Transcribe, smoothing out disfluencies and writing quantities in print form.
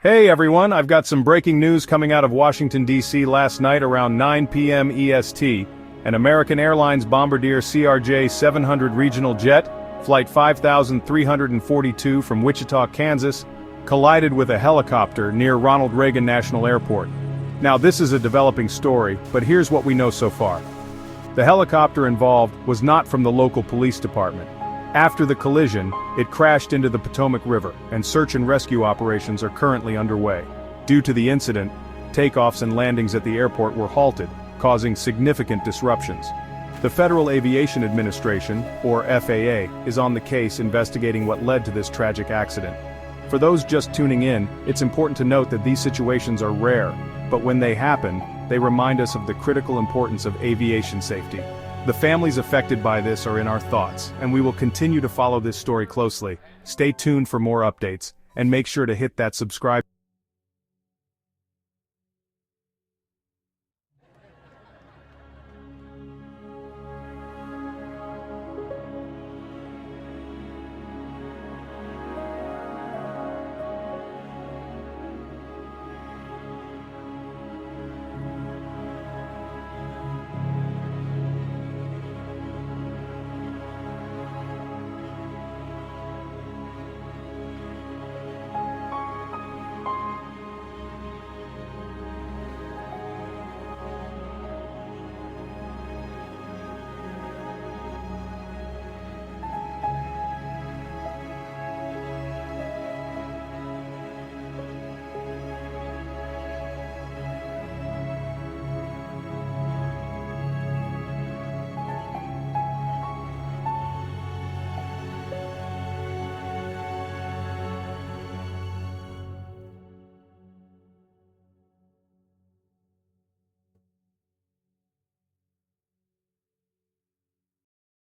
Hey everyone, I've got some breaking news coming out of Washington, D.C. last night around 9 p.m. EST. An American Airlines Bombardier CRJ-700 regional jet, flight 5342 from Wichita, Kansas, collided with a helicopter near Ronald Reagan National Airport. Now this is a developing story, but here's what we know so far. The helicopter involved was not from the local police department. After the collision, it crashed into the Potomac River, and search and rescue operations are currently underway. Due to the incident, takeoffs and landings at the airport were halted, causing significant disruptions. The Federal Aviation Administration, or FAA, is on the case investigating what led to this tragic accident. For those just tuning in, it's important to note that these situations are rare, but when they happen, they remind us of the critical importance of aviation safety. The families affected by this are in our thoughts, and we will continue to follow this story closely. Stay tuned for more updates, and make sure to hit that subscribe